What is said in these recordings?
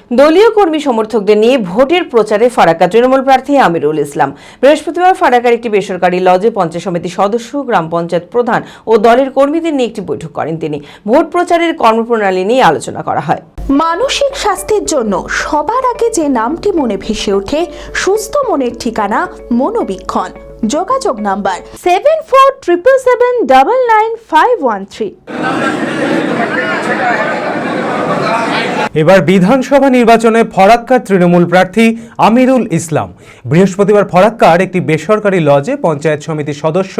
দলীয় কর্মী সমর্থকদের নিয়ে ভোটের প্রচারে ফারাক্কা তৃণমূল প্রার্থী আমিরুল ইসলাম বৃহস্পতিবার ফারাক্কার একটি বেসরকারি লজে পঞ্চায়েত সমিতি সদস্য, গ্রাম পঞ্চায়েত প্রধান ও দলের কর্মীদের নিয়ে একটি বৈঠক করেন তিনি। ভোট প্রচারের কর্মপ্রণালী নিয়ে আলোচনা করা হয়। মানসিক স্বাস্থ্যের জন্য সবার আগে যে নামটি মনে ভেসে ওঠে, সুস্থ মনের ঠিকানা মনোবীক্ষণ। যোগাযোগ নাম্বার 7477799513। এবার বিধানসভা নির্বাচনে ফরাক্কার তৃণমূল প্রার্থী আমিরুল ইসলাম বৃহস্পতিবার ফরাক্কার একটি বেসরকারি লজে পঞ্চায়েত সমিতির সদস্য,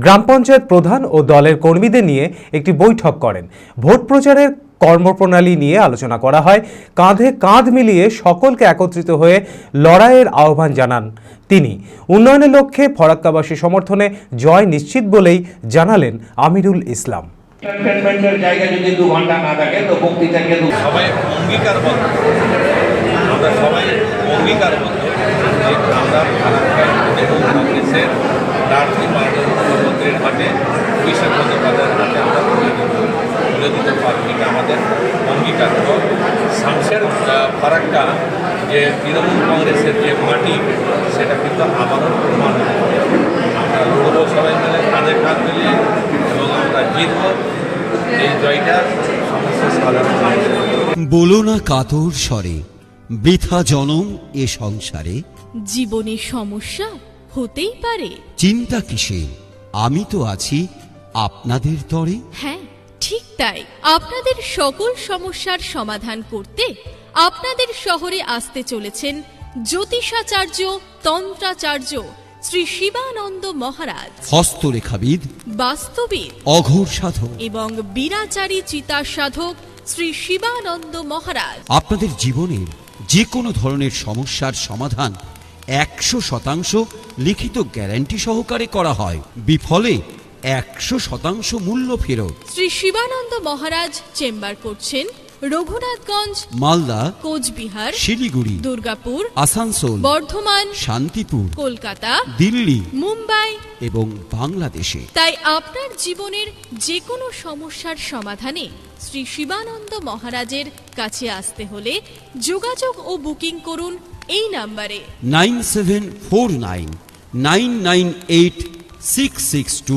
গ্রাম পঞ্চায়েত প্রধান ও দলের কর্মীদের নিয়ে একটি বৈঠক করেন। ভোট প্রচারের কর্মপ্রণালী নিয়ে আলোচনা করা হয়। কাঁধে কাঁধ মিলিয়ে সকলকে একত্রিত হয়ে লড়াইয়ের আহ্বান জানান তিনি। উন্নয়নের লক্ষ্যে ফরাক্কাবাসী সমর্থনে জয় নিশ্চিত বলেই জানালেন আমিরুল ইসলাম। এন্টারটেইনমেন্টের জায়গা যদি 2 ঘন্টা না থাকে তো বক্তৃতাকে সবাই অঙ্গীকারবদ্ধ, আমরা সবাই অঙ্গীকারবদ্ধ যে আমরা ফারাক্কার তৃণমূল কংগ্রেসের প্রার্থী মাননীয় মুখ্যমন্ত্রীর হাতে অভিষেক বন্দ্যোপাধ্যায়ের হাতে আমরা তুলে দিতে পারব, এটা আমাদের অঙ্গীকার। শামসের ফারাক্কা যে তৃণমূল কংগ্রেসের যে মাটি, সেটা কিন্তু আবারও প্রমাণ আমরা লড়বো সবাই মিলে, কাঁধে কাঁধ মিলিয়ে, এবং আমরা জিতব। এই জয়টা সমস্ত সাধারণ বলো না কাতর স্বরে, বৃথা জনম এ সংসারে। জীবনের সমস্যা হতেই পারে, চিন্তা কিসে, আমি তো আছি আপনাদের তরে। হ্যাঁ ঠিক তাই, আপনাদের সকল সমস্যার সমাধান করতে আপনাদের শহরে আসতে চলেছেন জ্যোতিষাচার্য, তন্ত্রাচার্য শ্রী শিবানন্দ মহারাজ, হস্তরেখাবিদ, বাস্তবিদ, অঘোর সাধক এবং বীরাচারী চিতা সাধক শ্রী শিবানন্দ মহারাজ। আপনাদের জীবনের যে কোনো ধরনের সমস্যার সমাধান 100% লিখিত গ্যারান্টি সহকারে করা হয়। বিফলে 100% মূল্য ফেরত। শ্রী শিবানন্দ মহারাজ চেম্বার করছেন রঘুনাথগঞ্জ, মালদা, কোচবিহার, শিলিগুড়ি, দুর্গাপুর, আসানসোল, বর্ধমান, শান্তিপুর, কলকাতা, দিল্লি, মুম্বাই এবং বাংলাদেশে। তাই আপনার জীবনের যে কোনো সমস্যার সমাধানে শ্রী শিবানন্দ মহারাজের কাছে আসতে হলে যোগাযোগ ও বুকিং করুন এই নাম্বারে 9749998662।